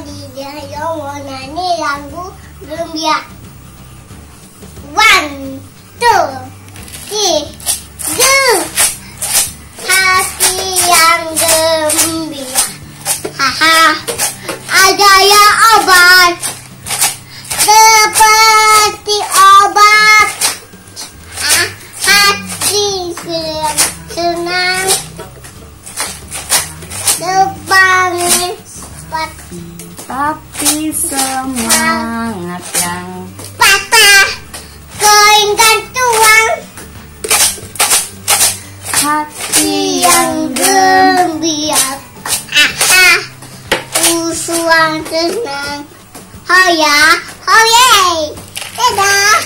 dia yang mau nyanyi lagu gembira. 1, 2, 3, go! Hati yang gembira, haha, ada yang obat, seperti obat. Hati senang, depannya tapi semangat yang patah, keringkan tuang. hati Yang gembira, usuan senang, hoya, hoye, dadah.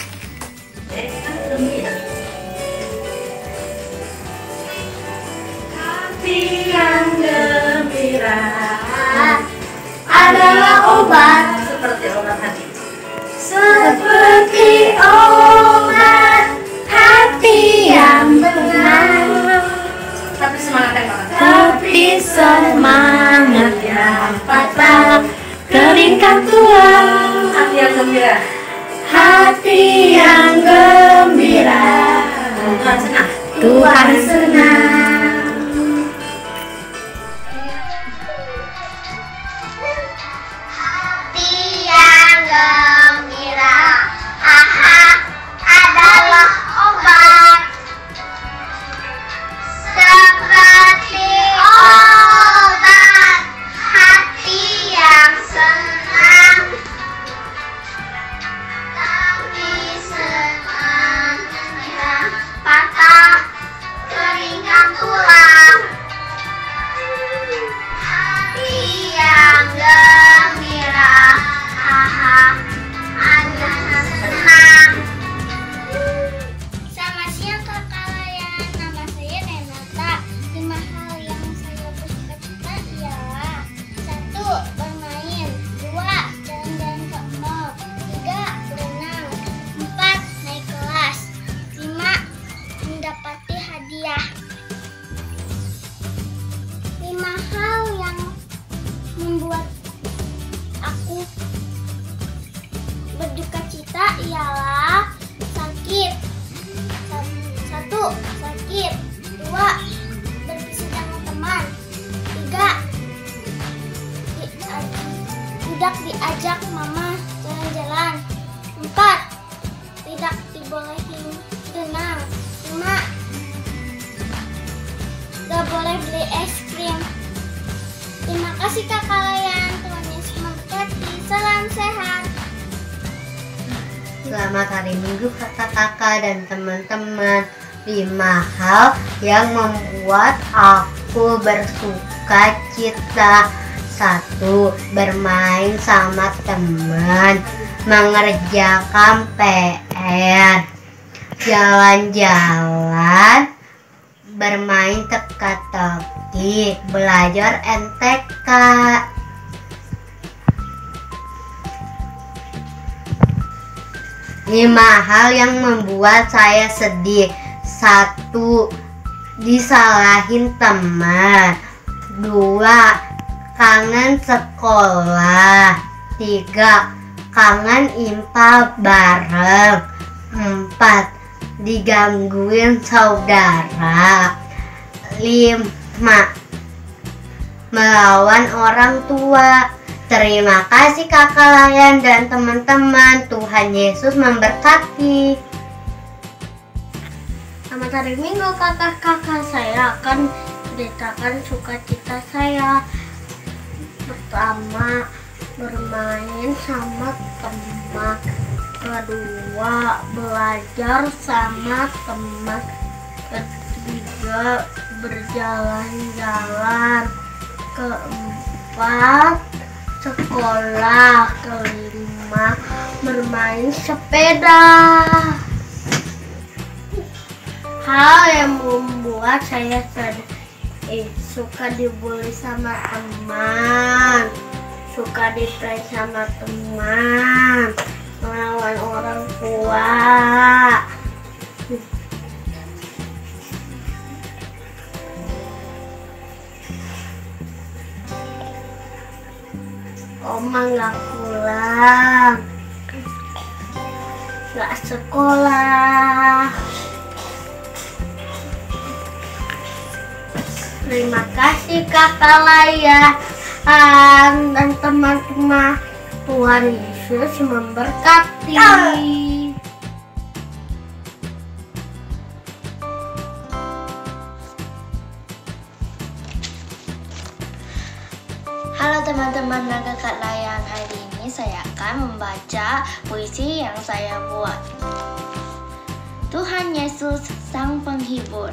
hati yang gembira adalah obat seperti obat hati. Seperti obat hati yang tenang. Tapi semangat yang patah. Tapi semangat yang patah. Keringkan tulang. Hati yang gembira. Hati yang gembira. Tuhan senang. Tuhan senang. Hati yang gembira, adalah obat. Seperti obat hati yang senang. Tapi semangatnya patah, keringkan tulang. Hati yang gembira, adalah senang. Selamat siang kakak Layan, nama saya Nenata. 5 hal yang saya bercita-cita ialah 1. Bermain, 2. Jalan-jalan ke mall, 3. Berenang, 4. Naik kelas, 5. Mendapati hadiah. 5 hal yang membuat aku berduka cita ialah sakit. 1. Sakit. 2. Berpisah dengan teman. 3. Tidak diajak mama jalan-jalan. 4. Tidak dibolehin berenang. 5. Gak boleh beli es krim. Terima kasih kakak Layan, Tuhan Yesus memberkati. Salam sehat. Selamat hari Minggu kakak-kakak dan teman-teman. 5 hal yang membuat aku bersuka cita. 1. Bermain sama teman, mengerjakan PR, jalan-jalan, bermain teka-teki, belajar NTK. 5 hal yang membuat saya sedih. 1. Disalahin teman. 2. Kangen sekolah. 3. Kangen impal bareng. 4. Digangguin saudara. 5. Melawan orang tua. Terima kasih kakak Layan dan teman-teman. Tuhan Yesus memberkati. Selamat hari Minggu kakak-kakak. Saya akan ceritakan sukacita saya. Pertama, bermain sama teman. Kedua, belajar sama teman. Ketiga, berjalan-jalan. Keempat, sekolah. Kelima, bermain sepeda. Hal yang membuat saya sedih, suka dibully sama teman, suka diprank sama teman, melawan orang tua. Oma nggak pulang, nggak sekolah. Terima kasih Kakak Layan dan teman-teman. Tuhan Yesus memberkati. Halo teman-teman dan Kakak Layan, hari ini saya akan membaca puisi yang saya buat. Tuhan Yesus Sang Penghibur.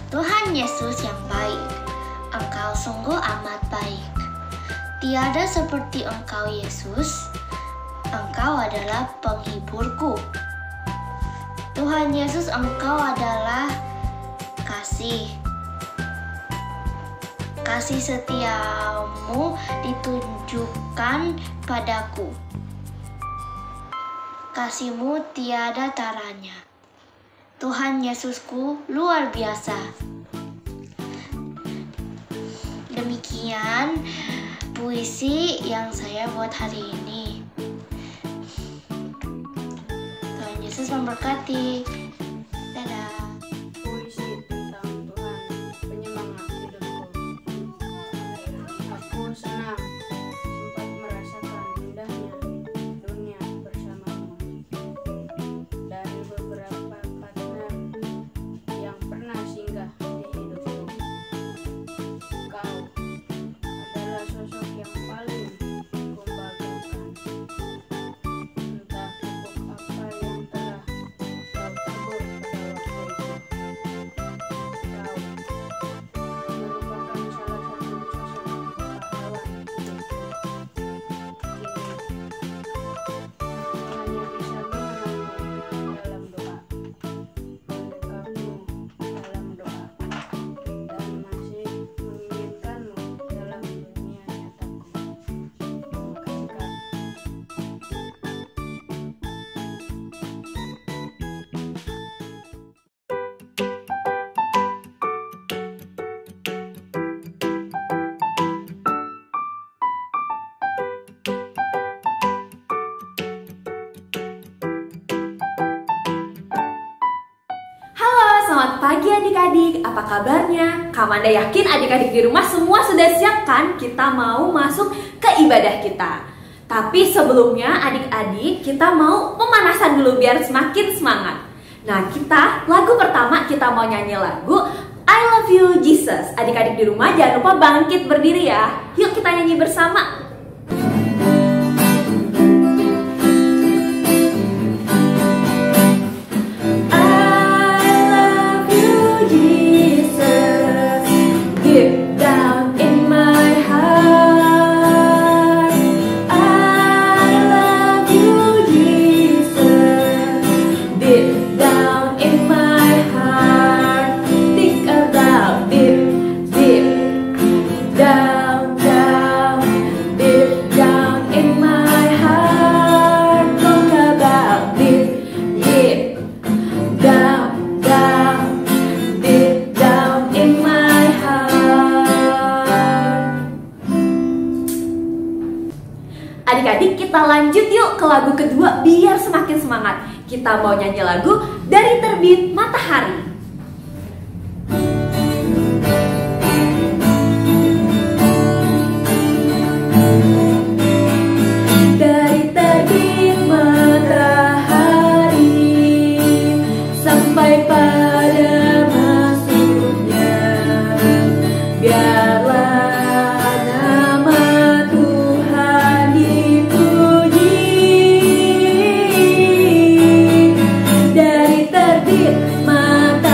Tuhan Yesus yang baik, Engkau sungguh amat baik. Tiada seperti Engkau Yesus, Engkau adalah penghiburku. Tuhan Yesus, Engkau adalah kasih. Kasih setiamu ditunjukkan padaku. Kasih-Mu tiada taranya. Tuhan Yesusku luar biasa. Demikian puisi yang saya buat hari ini. Tuhan Yesus memberkati. Dadah. Puisi tentang Tuhan, penyemangat hidupku. Aku senang sempat merasakan indahnya dunia bersamamu. Dari beberapa partner yang pernah singgah di hidupku, kau adalah sosok yang paling kubanggakan. Entah pupuk apa yang telah kau tabur pada waktu itu. Kau merupakan salah satu sosok pahlawan hidupku. Kini hanya bisa mengenangmu dalam doa, mendekapmu dalam doa, dan masih menginginkanmu dalam dunia nyataku. Terima kasih, Kak. Halo, selamat pagi adik-adik. Apa kabarnya? Kamanda yakin adik-adik di rumah semua sudah siap kan? Kita mau masuk ke ibadah kita. Tapi sebelumnya adik-adik kita mau pemanasan dulu biar semakin semangat. Nah, lagu pertama kita mau nyanyi lagu I Love You Jesus. Adik-adik di rumah jangan lupa bangkit berdiri ya. Yuk kita nyanyi bersama. Adik-adik kita lanjut yuk ke lagu kedua biar semakin semangat. Kita mau nyanyi lagu Dari Terbit Matahari. Dari terbit matahari sampai pada masuknya, biarlah nama Tuhan dipuji. Dari terbit matahari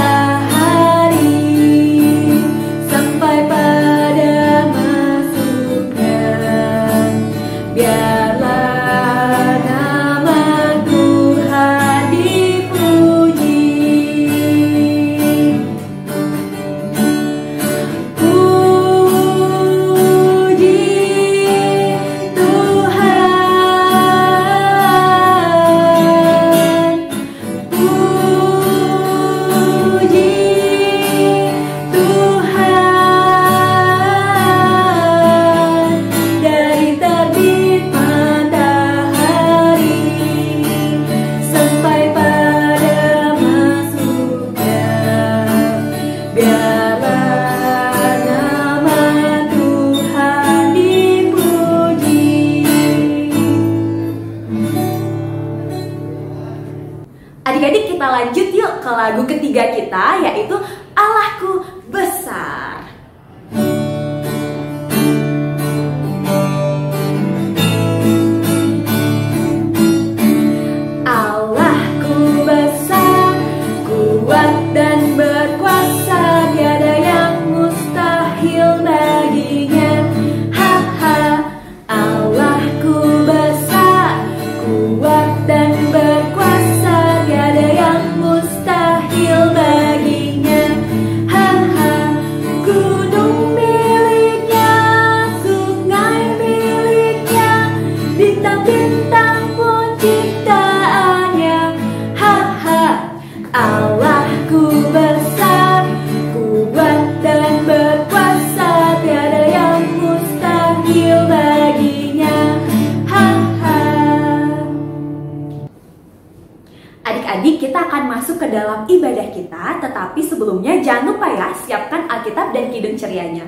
jangan lupa ya, siapkan Alkitab dan Kidung Cerianya.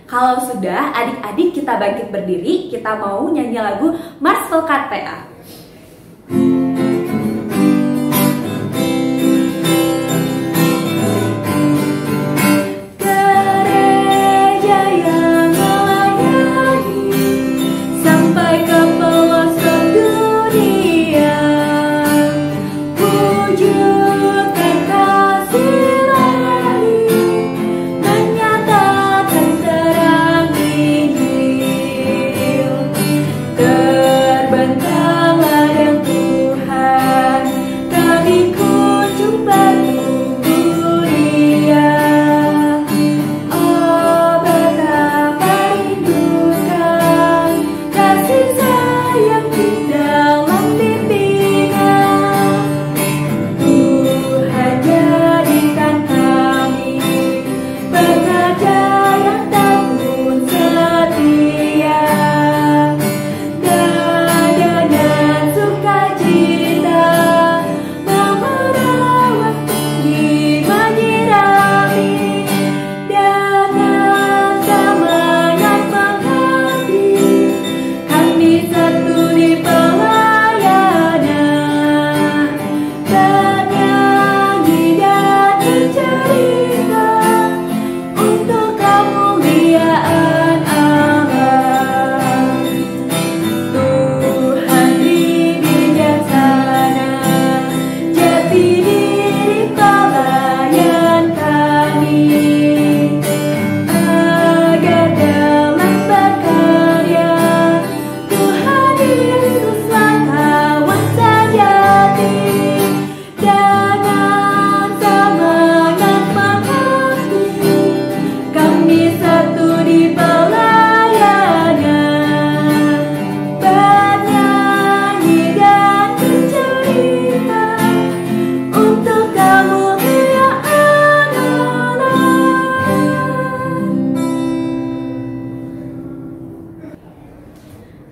Kalau sudah, adik-adik kita bangkit berdiri, kita mau nyanyi lagu Mars Volkat PA.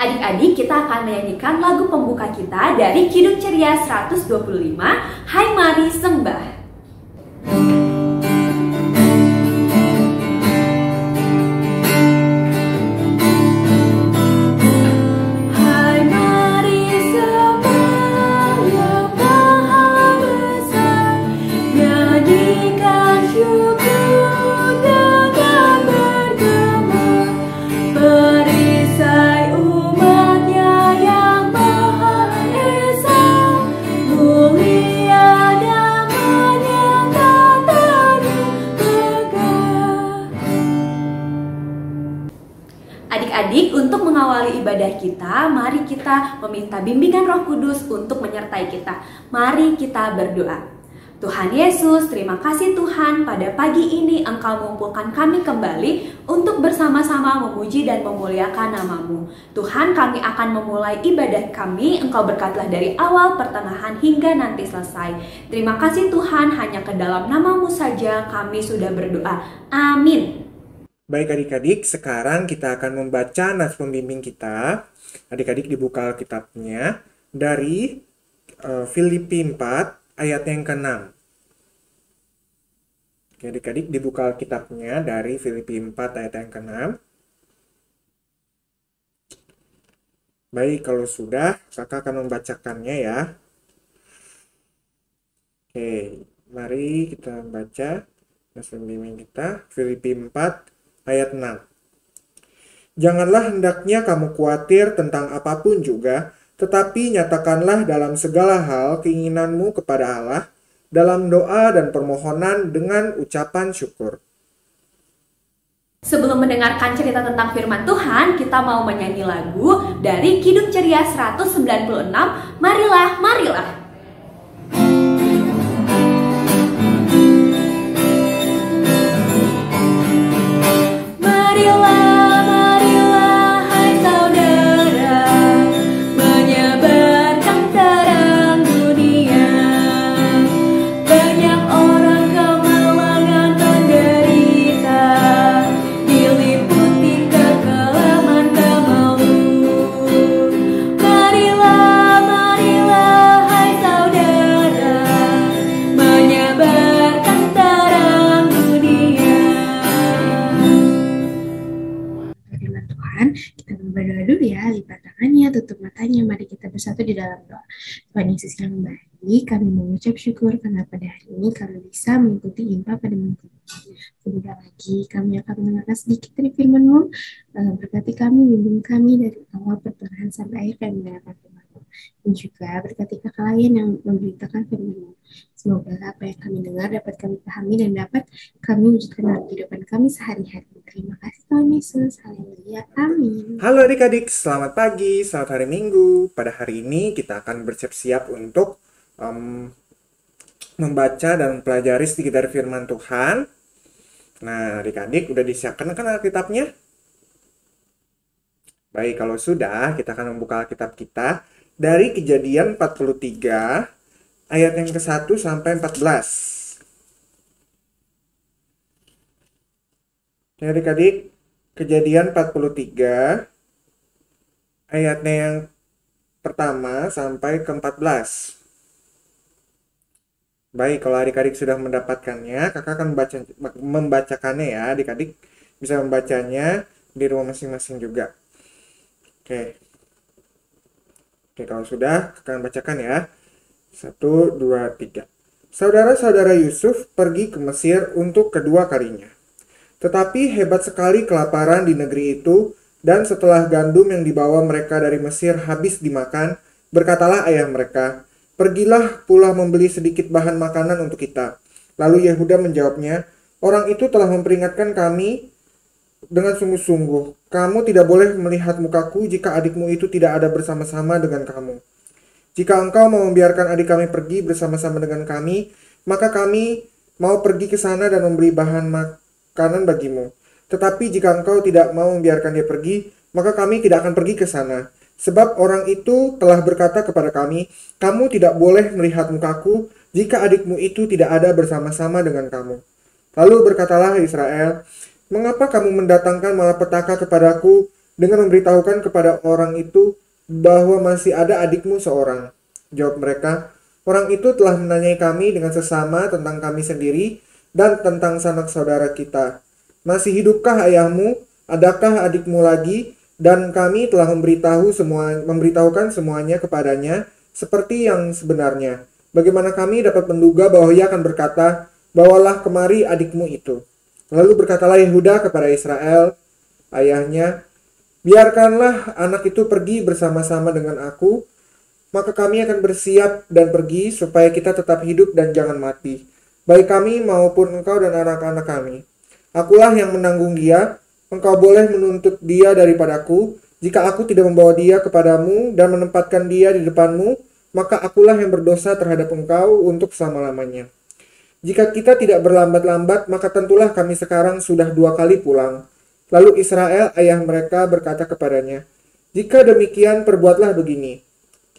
Adik-adik, kita akan menyanyikan lagu pembuka kita dari Kidung Ceria 125, Hai Mari Sembah. Adik-adik, untuk mengawali ibadah kita, mari kita meminta bimbingan Roh Kudus untuk menyertai kita. Mari kita berdoa. Tuhan Yesus, terima kasih Tuhan, pada pagi ini Engkau mengumpulkan kami kembali untuk bersama-sama memuji dan memuliakan nama-Mu. Tuhan, kami akan memulai ibadah kami, Engkau berkatilah dari awal, pertengahan, hingga nanti selesai. Terima kasih Tuhan, hanya ke dalam nama-Mu saja kami sudah berdoa. Amin. Baik adik-adik, sekarang kita akan membaca nas pembimbing kita. Adik-adik dibuka Alkitabnya dari Filipi 4 ayat yang ke-6. Oke, adik-adik dibuka Alkitabnya dari Filipi 4 ayat yang ke-6. Baik, kalau sudah, kakak akan membacakannya ya. Oke, mari kita baca nas pembimbing kita, Filipi 4 ayat 6. Janganlah hendaknya kamu khawatir tentang apapun juga, tetapi nyatakanlah dalam segala hal keinginanmu kepada Allah, dalam doa dan permohonan dengan ucapan syukur. Sebelum mendengarkan cerita tentang firman Tuhan, kita mau menyanyi lagu dari Kidung Ceria 196, Marilah, Marilah. Marilah, marilah, hai lipat tangannya, tutup matanya. Mari kita bersatu di dalam doa. Tuhan Yesus yang baik, kami mengucap syukur karena pada hari ini kami bisa mengikuti IMPA pada minggu ini. Sebentar lagi kami akan mendengarkan sedikit dari firman-Mu. Berkati kami, bimbing kami dari awal pertengahan sampai akhir kami mendengarkan firman-Mu. Dan juga berkati kakak lain yang memberitakan firman-Mu. Semoga apa yang kami dengar dapat kami pahami dan dapat kami wujudkan dalam kehidupan kami sehari-hari. Terima kasih Tuhan Yesus. Haleluya. Amin. Halo adik-adik, selamat pagi, selamat hari Minggu. Pada hari ini kita akan bersiap-siap untuk membaca dan mempelajari sedikit dari firman Tuhan. Nah, adik-adik udah disiapkan kan Alkitabnya? Baik, kalau sudah, kita akan membuka Alkitab kita dari Kejadian 43 ayat yang ke-1 sampai 14. Ya, adik-adik, Kejadian 43 ayatnya yang pertama sampai ke-14. Baik, kalau adik-adik sudah mendapatkannya, kakak akan membacakannya ya. Adik-adik bisa membacanya di rumah masing-masing juga. Oke, kalau sudah, kakak akan bacakan ya. 1, 2, 3. Saudara-saudara Yusuf pergi ke Mesir untuk kedua kalinya. Tetapi hebat sekali kelaparan di negeri itu, dan setelah gandum yang dibawa mereka dari Mesir habis dimakan, berkatalah ayah mereka, "Pergilah pula membeli sedikit bahan makanan untuk kita." Lalu Yehuda menjawabnya, "Orang itu telah memperingatkan kami dengan sungguh-sungguh, kamu tidak boleh melihat mukaku jika adikmu itu tidak ada bersama-sama dengan kamu. Jika engkau mau membiarkan adik kami pergi bersama-sama dengan kami, maka kami mau pergi ke sana dan membeli bahan makanan bagimu. Tetapi jika engkau tidak mau membiarkan dia pergi, maka kami tidak akan pergi ke sana. Sebab orang itu telah berkata kepada kami, kamu tidak boleh melihat mukaku jika adikmu itu tidak ada bersama-sama dengan kamu. Lalu berkatalah Israel, mengapa kamu mendatangkan malapetaka kepadaku dengan memberitahukan kepada orang itu bahwa masih ada adikmu seorang? Jawab mereka, orang itu telah menanyai kami dengan sesama tentang kami sendiri dan tentang sanak saudara kita. Masih hidupkah ayahmu? Adakah adikmu lagi? Dan kami telah memberitahukan semuanya kepadanya seperti yang sebenarnya. Bagaimana kami dapat menduga bahwa ia akan berkata, bawalah kemari adikmu itu. Lalu berkatalah Yehuda kepada Israel, ayahnya, biarkanlah anak itu pergi bersama-sama dengan aku, maka kami akan bersiap dan pergi supaya kita tetap hidup dan jangan mati, baik kami maupun engkau dan anak-anak kami. Akulah yang menanggung dia, engkau boleh menuntut dia daripadaku. Jika aku tidak membawa dia kepadamu dan menempatkan dia di depanmu, maka akulah yang berdosa terhadap engkau untuk selama-lamanya. Jika kita tidak berlambat-lambat, maka tentulah kami sekarang sudah 2 kali pulang. Lalu Israel ayah mereka berkata kepadanya, jika demikian perbuatlah begini.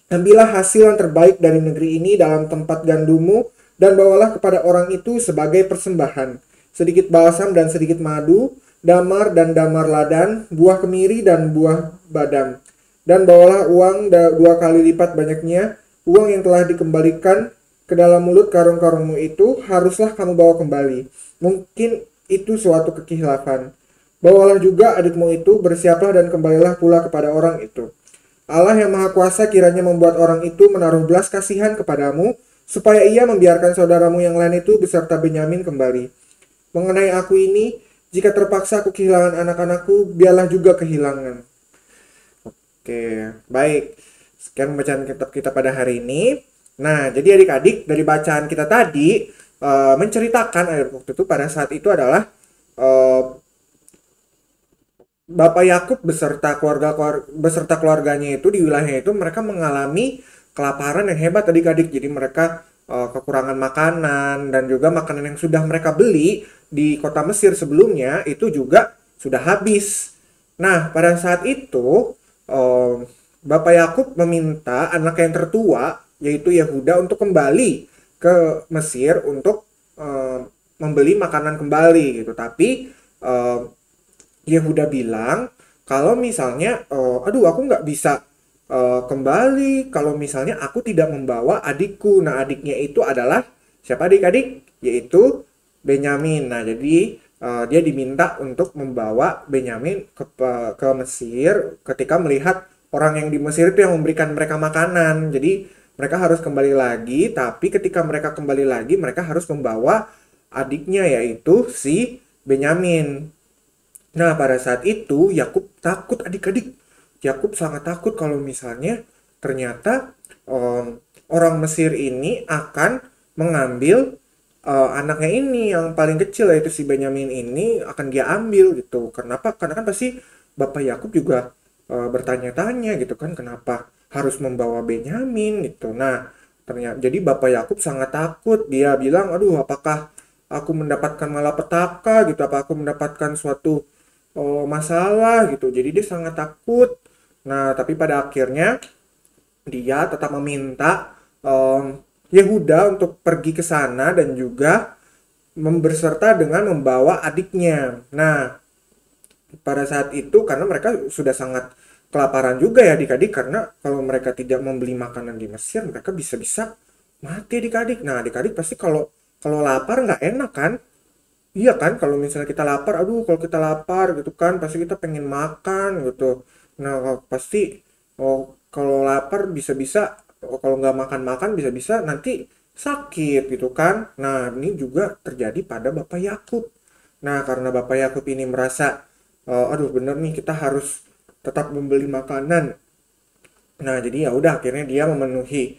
Ambillah hasil yang terbaik dari negeri ini dalam tempat gandummu dan bawalah kepada orang itu sebagai persembahan. Sedikit balsam dan sedikit madu, damar dan damar ladan, buah kemiri dan buah badam. Dan bawalah uang 2 kali lipat banyaknya, uang yang telah dikembalikan ke dalam mulut karung-karungmu itu, haruslah kamu bawa kembali. Mungkin itu suatu kekhilafan. Bawalah juga adikmu itu, bersiaplah dan kembalilah pula kepada orang itu. Allah yang Maha Kuasa kiranya membuat orang itu menaruh belas kasihan kepadamu, supaya ia membiarkan saudaramu yang lain itu beserta Benyamin kembali. Mengenai aku ini, jika terpaksa aku kehilangan anak-anakku, biarlah juga kehilangan. Oke, baik. Sekian bacaan kitab kita pada hari ini. Nah, jadi adik-adik, dari bacaan kita tadi, menceritakan waktu itu pada saat itu adalah Bapak Yakub beserta keluarganya itu di wilayah itu mereka mengalami kelaparan yang hebat adik-adik. Jadi mereka kekurangan makanan dan juga makanan yang sudah mereka beli di kota Mesir sebelumnya itu juga sudah habis. Nah, pada saat itu Bapak Yakub meminta anak yang tertua yaitu Yehuda untuk kembali ke Mesir untuk membeli makanan kembali gitu. Tapi Yehuda bilang kalau misalnya aduh aku nggak bisa kembali kalau misalnya aku tidak membawa adikku. Nah, adiknya itu adalah siapa adik-adik? Yaitu Benyamin. Nah, jadi dia diminta untuk membawa Benyamin ke Mesir ketika melihat orang yang di Mesir itu yang memberikan mereka makanan. Jadi mereka harus kembali lagi, tapi ketika mereka kembali lagi mereka harus membawa adiknya, yaitu si Benyamin. Nah, pada saat itu Yakub takut adik-adik. Yakub sangat takut kalau misalnya ternyata orang Mesir ini akan mengambil anaknya ini yang paling kecil, yaitu si Benyamin ini akan dia ambil gitu. Kenapa? Karena kan pasti Bapak Yakub juga bertanya-tanya gitu kan, kenapa harus membawa Benyamin gitu. Nah, ternyata jadi Bapak Yakub sangat takut. Dia bilang, aduh, apakah aku mendapatkan malapetaka gitu, apa aku mendapatkan suatu masalah gitu. Jadi dia sangat takut. Nah, tapi pada akhirnya dia tetap meminta Yehuda untuk pergi ke sana dan juga berserta dengan membawa adiknya. Nah, pada saat itu karena mereka sudah sangat kelaparan juga ya adik-adik, karena kalau mereka tidak membeli makanan di Mesir mereka bisa-bisa mati adik-adik. Nah, adik-adik pasti kalau lapar nggak enak kan? Iya kan, kalau misalnya kita lapar, aduh kalau kita lapar gitu kan pasti kita pengen makan gitu. Nah, pasti kalau lapar bisa-bisa kalau nggak makan-makan bisa-bisa nanti sakit gitu kan. Nah, ini juga terjadi pada Bapak Yakub. Nah, karena Bapak Yakub ini merasa aduh bener nih kita harus tetap membeli makanan. Nah, jadi ya udah akhirnya dia memenuhi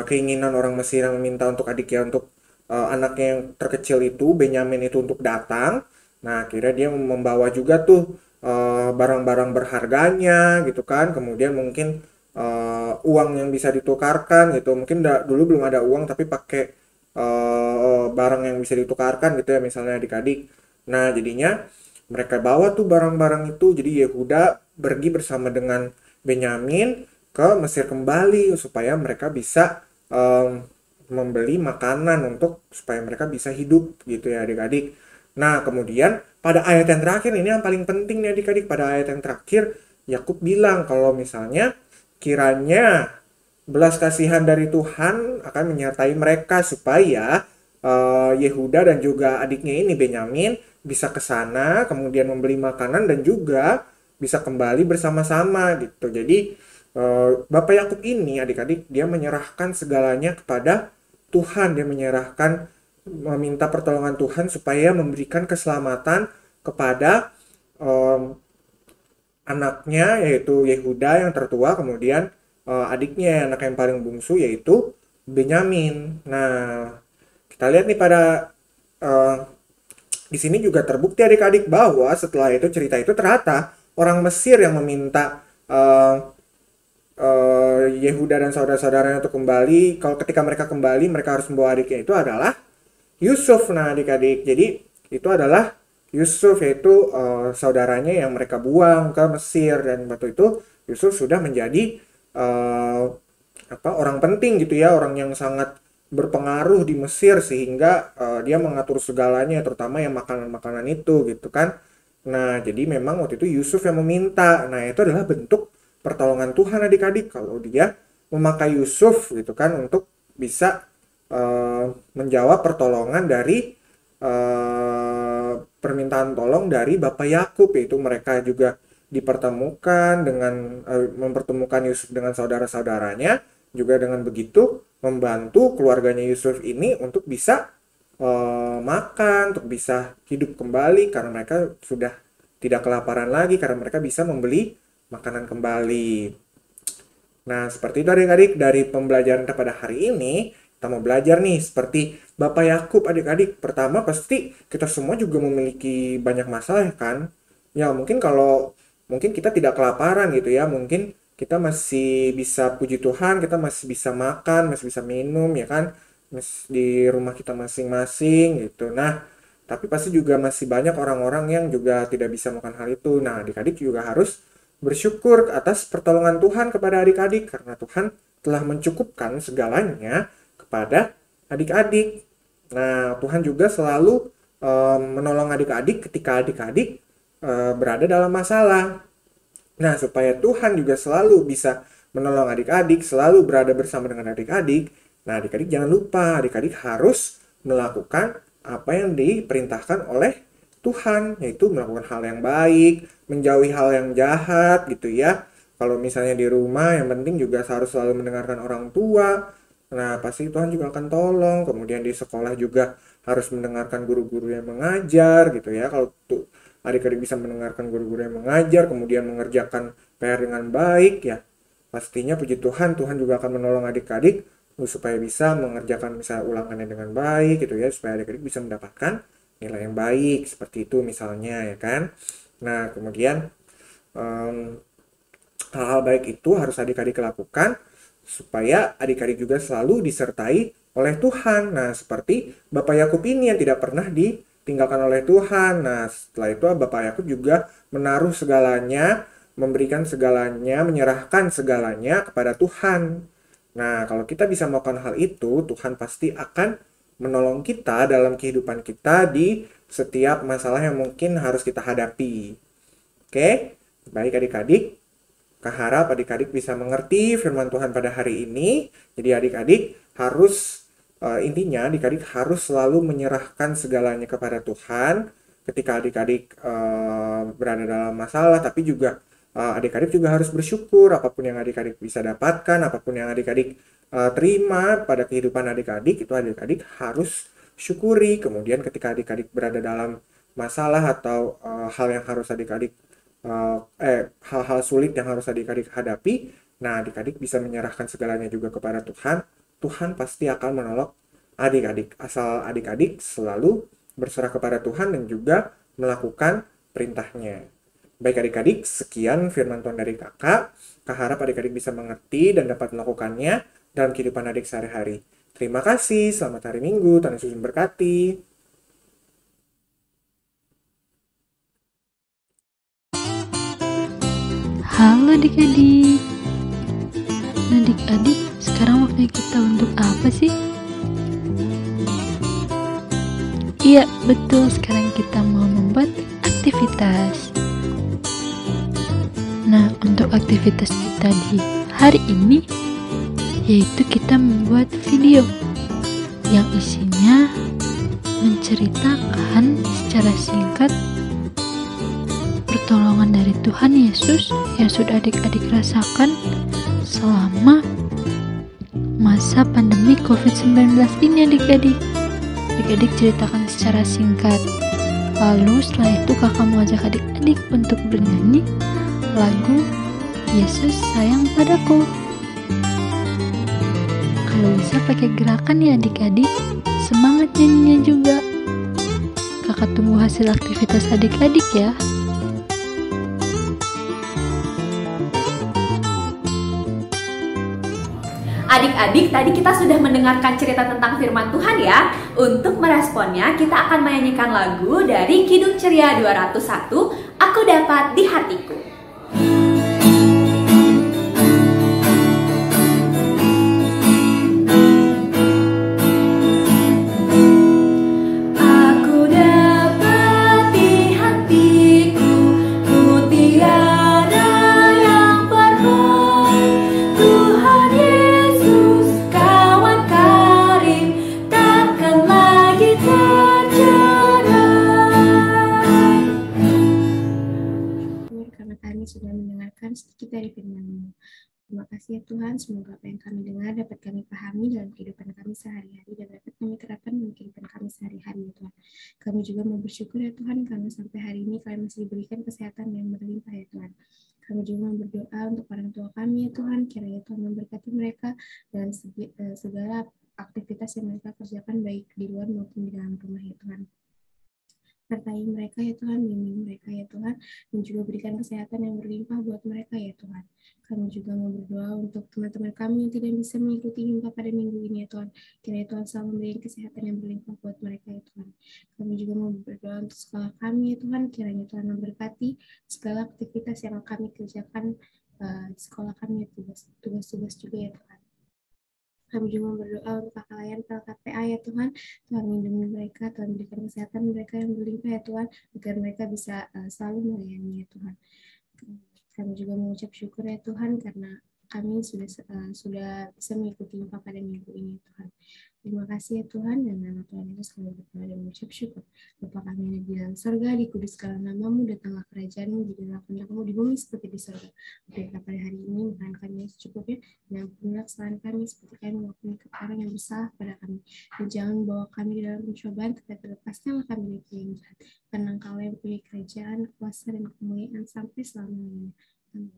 keinginan orang Mesir yang meminta untuk adiknya, untuk anaknya yang terkecil itu Benyamin itu untuk datang. Nah, akhirnya dia membawa juga tuh barang-barang berharganya gitu kan. Kemudian mungkin uang yang bisa ditukarkan gitu. Mungkin dulu belum ada uang tapi pakai barang yang bisa ditukarkan gitu ya, misalnya adik-adik. Nah, jadinya mereka bawa tuh barang-barang itu. Jadi Yehuda pergi bersama dengan Benyamin ke Mesir kembali supaya mereka bisa membeli makanan untuk supaya mereka bisa hidup gitu ya adik-adik. Nah, kemudian pada ayat yang terakhir ini yang paling penting nih adik-adik. Pada ayat yang terakhir Yakub bilang kalau misalnya kiranya belas kasihan dari Tuhan akan menyertai mereka supaya Yehuda dan juga adiknya ini Benyamin bisa ke sana kemudian membeli makanan dan juga bisa kembali bersama-sama gitu. Jadi Bapak Yakub ini adik-adik dia menyerahkan segalanya kepada Tuhan. Dia meminta pertolongan Tuhan supaya memberikan keselamatan kepada anaknya yaitu Yehuda yang tertua, kemudian adiknya anak yang paling bungsu yaitu Benyamin. Nah, kita lihat nih pada di sini juga terbukti adik-adik bahwa setelah itu cerita itu ternyata orang Mesir yang meminta Yehuda dan saudara-saudaranya untuk kembali. Kalau ketika mereka kembali mereka harus membawa adiknya itu adalah Yusuf. Nah adik-adik, jadi itu adalah Yusuf, yaitu saudaranya yang mereka buang ke Mesir, dan waktu itu Yusuf sudah menjadi orang penting gitu ya, orang yang sangat berpengaruh di Mesir sehingga dia mengatur segalanya, terutama yang makanan-makanan itu gitu kan. Nah, jadi memang waktu itu Yusuf yang meminta. Nah, itu adalah bentuk pertolongan Tuhan adik-adik kalau dia memakai Yusuf gitu kan untuk bisa menjawab pertolongan dari permintaan tolong dari Bapak Yakub, yaitu mereka juga dipertemukan dengan mempertemukan Yusuf dengan saudara-saudaranya, juga dengan begitu membantu keluarganya Yusuf ini untuk bisa makan, untuk bisa hidup kembali karena mereka sudah tidak kelaparan lagi karena mereka bisa membeli makanan kembali. Nah, seperti itu adik-adik dari pembelajaran kita pada hari ini. Kita mau belajar nih seperti Bapak Yakub adik-adik. Pertama pasti kita semua juga memiliki banyak masalah kan. Ya mungkin kita tidak kelaparan gitu ya. Mungkin kita masih bisa puji Tuhan, kita masih bisa makan, masih bisa minum ya kan. Di rumah kita masing-masing gitu. Nah, tapi pasti juga masih banyak orang-orang yang juga tidak bisa melakukan hal itu. Nah, adik-adik juga harus bersyukur atas pertolongan Tuhan kepada adik-adik karena Tuhan telah mencukupkan segalanya kepada adik-adik. Nah, Tuhan juga selalu menolong adik-adik ketika adik-adik berada dalam masalah. Nah, supaya Tuhan juga selalu bisa menolong adik-adik, selalu berada bersama dengan adik-adik. Nah, adik-adik jangan lupa, adik-adik harus melakukan apa yang diperintahkan oleh Tuhan, yaitu melakukan hal yang baik, menjauhi hal yang jahat gitu ya. Kalau misalnya di rumah, yang penting juga harus selalu mendengarkan orang tua. Nah, pasti Tuhan juga akan tolong. Kemudian di sekolah juga harus mendengarkan guru-guru yang mengajar gitu ya. Kalau tuh adik-adik bisa mendengarkan guru-guru yang mengajar, kemudian mengerjakan PR dengan baik ya, pastinya puji Tuhan, Tuhan juga akan menolong adik-adik supaya bisa mengerjakan misalnya ulangannya dengan baik gitu ya, supaya adik-adik bisa mendapatkan nilai yang baik seperti itu misalnya ya kan. Nah, kemudian em, hal-hal baik itu harus adik-adik lakukan supaya adik-adik juga selalu disertai oleh Tuhan. Nah, seperti Bapak Yakub ini yang tidak pernah ditinggalkan oleh Tuhan. Nah, setelah itu Bapak Yakub juga menaruh segalanya, memberikan segalanya, menyerahkan segalanya kepada Tuhan. Nah, kalau kita bisa melakukan hal itu, Tuhan pasti akan menolong kita dalam kehidupan kita di setiap masalah yang mungkin harus kita hadapi. Oke, baik adik-adik. Kak harap adik-adik bisa mengerti firman Tuhan pada hari ini. Jadi adik-adik harus, intinya adik-adik harus selalu menyerahkan segalanya kepada Tuhan ketika adik-adik berada dalam masalah, tapi juga adik-adik juga harus bersyukur apapun yang adik-adik bisa dapatkan, apapun yang adik-adik terima pada kehidupan adik-adik, itu adik-adik harus syukuri. Kemudian ketika adik-adik berada dalam masalah atau hal yang harus adik-adik hal-hal sulit yang harus adik-adik hadapi, nah adik-adik bisa menyerahkan segalanya juga kepada Tuhan. Tuhan pasti akan menolong adik-adik, asal adik-adik selalu berserah kepada Tuhan dan juga melakukan perintahnya. Baik adik-adik, sekian firman Tuhan dari kakak. Kak harap adik-adik bisa mengerti dan dapat melakukannya dalam kehidupan adik sehari-hari. Terima kasih, selamat hari Minggu, Tuhan Yesus memberkati. Halo adik-adik. Nah adik-adik, sekarang waktunya kita untuk apa sih? Iya, betul, sekarang kita mau membuat aktivitas. Nah, untuk aktivitas kita di hari ini, yaitu kita membuat video yang isinya menceritakan secara singkat pertolongan dari Tuhan Yesus yang sudah adik-adik rasakan selama masa pandemi COVID-19 ini adik-adik. Adik-adik ceritakan secara singkat. Lalu setelah itu kakak mau ajak adik-adik untuk bernyanyi lagu Yesus Sayang Padaku. Kalau bisa pakai gerakan ya adik-adik, semangat nyanyinya juga. Kakak tunggu hasil aktivitas adik-adik ya. Adik-adik, tadi kita sudah mendengarkan cerita tentang firman Tuhan ya. Untuk meresponnya, kita akan menyanyikan lagu dari Kidung Ceria 201, Aku Dapat di Hatiku. Sudah mendengarkan sedikit dari firman-Mu. Terima kasih ya Tuhan, semoga apa yang kami dengar dapat kami pahami dalam kehidupan kami sehari-hari dan dapat kami terapkan dalam kehidupan kami sehari-hari ya Tuhan. Kami juga mau bersyukur ya Tuhan karena sampai hari ini kami masih diberikan kesehatan yang berlimpah ya Tuhan. Kami juga mau berdoa untuk orang tua kami ya Tuhan, kiranya Tuhan memberkati mereka dan segala aktivitas yang mereka kerjakan baik di luar maupun di dalam rumah ya Tuhan. Sertai mereka ya Tuhan, bimbing mereka ya Tuhan, dan juga berikan kesehatan yang berlimpah buat mereka ya Tuhan. Kami juga mau berdoa untuk teman-teman kami yang tidak bisa mengikuti Himpa pada minggu ini ya Tuhan. Kiranya Tuhan selalu memberikan kesehatan yang berlimpah buat mereka ya Tuhan. Kami juga mau berdoa untuk sekolah kami ya Tuhan, kiranya Tuhan memberkati segala aktivitas yang kami kerjakan di sekolah kami, tugas-tugas juga ya Tuhan. Kami juga berdoa untuk kakak layan PLKPA ya Tuhan. Tuhan lindungi mereka, Tuhan berikan kesehatan mereka yang berlimpah ya Tuhan, agar mereka bisa selalu melayani ya Tuhan. Kami juga mengucap syukur ya Tuhan karena kami sudah bisa mengikuti Himpa pada minggu ini ya Tuhan. Terima kasih ya Tuhan, dan nama Tuhan Yesus kami berdoa dan mengucap syukur. Bapa kami yang di dalam surga, dikuduskanlah namamu, datanglah kerajaanmu, jadilah kehendakmu di bumi seperti di surga. Berikanlah pada hari ini makanan kami yang secukupnya, dan ampunilah kesalahan kami seperti kami mengampuni kepada orang yang bersalah pada kami. Dan jangan bawa kami ke dalam pencobaan, tetapi lepaskanlah kami dari yang jahat. Karena Engkau yang punya kerajaan, kuasa, dan kemuliaan sampai selama-lamanya. Amin.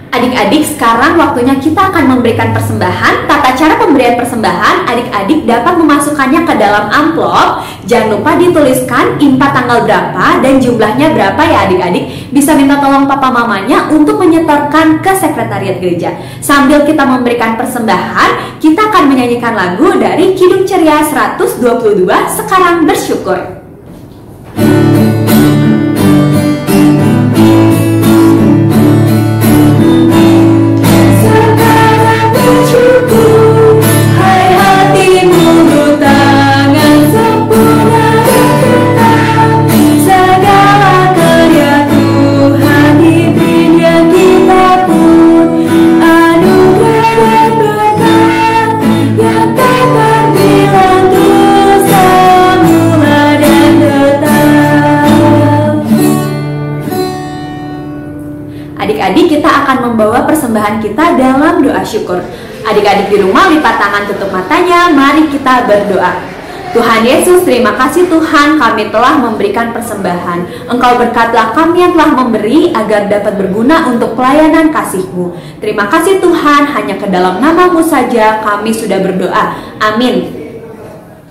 Adik-adik, sekarang waktunya kita akan memberikan persembahan. Tata cara pemberian persembahan, adik-adik dapat memasukkannya ke dalam amplop. Jangan lupa dituliskan IMPA tanggal berapa dan jumlahnya berapa ya adik-adik. Bisa minta tolong papa mamanya untuk menyetorkan ke sekretariat gereja. Sambil kita memberikan persembahan, kita akan menyanyikan lagu dari Kidung Ceria 122, Sekarang Bersyukur. Adik-adik, kita akan membawa persembahan kita dalam doa syukur. Adik-adik di rumah lipat tangan, tutup matanya, mari kita berdoa. Tuhan Yesus, terima kasih Tuhan, kami telah memberikan persembahan. Engkau berkatlah kami yang telah memberi agar dapat berguna untuk pelayanan kasih-Mu. Terima kasih Tuhan, hanya ke dalam nama-Mu saja kami sudah berdoa. Amin.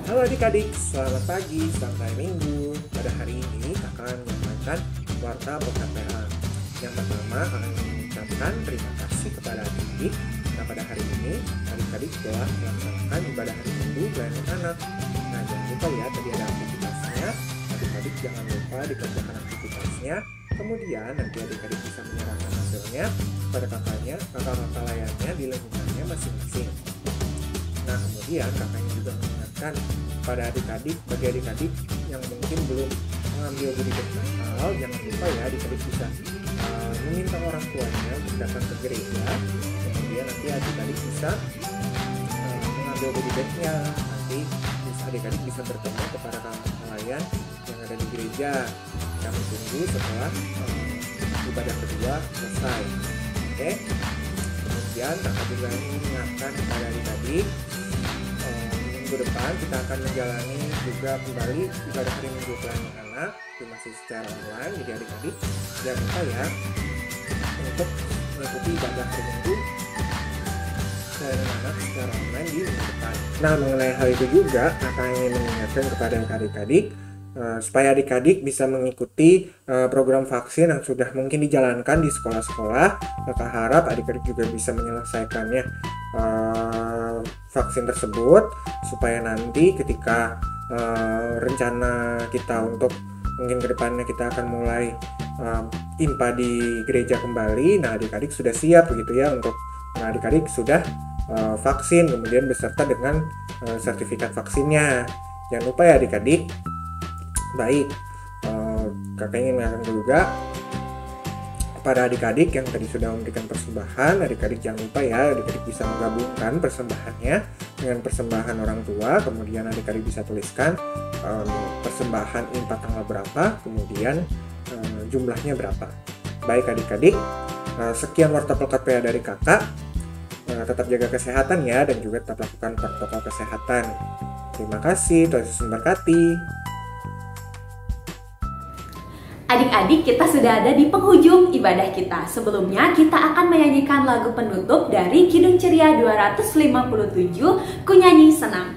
Halo adik-adik, selamat pagi sampai minggu. Pada hari ini kakak menyampaikan warta PKPA. Yang pertama, kakak mengucapkan terima kasih kepada adik-adik. Nah, pada hari ini adik-adik telah melaksanakan ibadah hari Minggu pelayanan anak. Nah, jangan lupa ya, tadi ada aktivitasnya. Adik-adik jangan lupa dikerjakan aktivitasnya. Kemudian nanti adik-adik bisa menyerahkan hasilnya kepada kakaknya, kakak-kakak layannya di lingkungannya masing-masing. Nah, kemudian kakaknya juga mengingatkan pada adik-adik, bagi adik-adik yang mungkin belum mengambil budi Natal, jangan lupa ya adik-adik bisa meminta orang tuanya untuk datang ke gereja. Kemudian nanti adik-adik bisa mengambil budi bagnya. Nanti adik-adik bisa bertemu kepada pelayan yang ada di gereja. Kami tunggu setelah ibadah kedua selesai. Oke. Kemudian kakak juga mengingatkan kepada adik-adik, minggu depan kita akan menjalani juga kembali ibadah hari Minggu pelayanan anak, itu masih secara online. Jadi adik-adik jangan lupa ya untuk mengikuti ibadah hari Minggu pelayanan anak secara online di minggu depan. Nah, mengenai hal itu juga kakak ingin mengingatkan kepada adik-adik supaya adik-adik bisa mengikuti program vaksin yang sudah mungkin dijalankan di sekolah-sekolah. Kakak harap adik-adik juga bisa menyelesaikannya vaksin tersebut, supaya nanti ketika rencana kita untuk mungkin kedepannya kita akan mulai IMPA di gereja kembali. Nah, adik-adik sudah siap begitu ya untuk adik-adik sudah vaksin, kemudian beserta dengan sertifikat vaksinnya. Jangan lupa ya adik-adik. Baik, kakak ingin mengatakan juga kepada adik-adik yang tadi sudah memberikan persembahan, adik-adik jangan lupa ya, adik-adik bisa menggabungkan persembahannya dengan persembahan orang tua. Kemudian adik-adik bisa tuliskan persembahan IMPA tanggal berapa, kemudian jumlahnya berapa. Baik adik-adik, sekian warta PKPA dari kakak. Tetap jaga kesehatan ya, dan juga tetap lakukan protokol kesehatan. Terima kasih, Tuhan Yesus memberkati. Adik-adik, kita sudah ada di penghujung ibadah kita. Sebelumnya, kita akan menyanyikan lagu penutup dari Kidung Ceria 257, Ku Nyanyi Senang.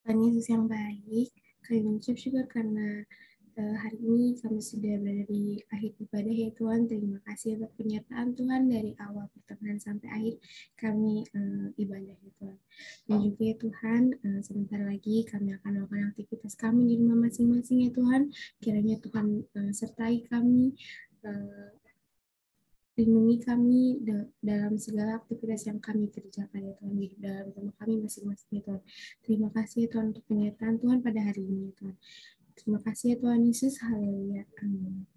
Tuhan Yesus yang baik, kami mengucap syukur karena Hari ini kami sudah berada di akhir ibadah ya Tuhan. Terima kasih untuk penyertaan Tuhan dari awal pertengahan sampai akhir kami ibadah ya Tuhan. Dan juga ya Tuhan, sebentar lagi kami akan melakukan aktivitas kami di rumah masing-masing ya Tuhan. Kiranya Tuhan sertai kami, lindungi kami dalam segala aktivitas yang kami kerjakan ya Tuhan, di dalam rumah kami masing-masing ya Tuhan. Terima kasih ya Tuhan untuk penyertaan Tuhan pada hari ini ya Tuhan. Terima kasih ya Tuhan Yesus. Haleluya. Amin.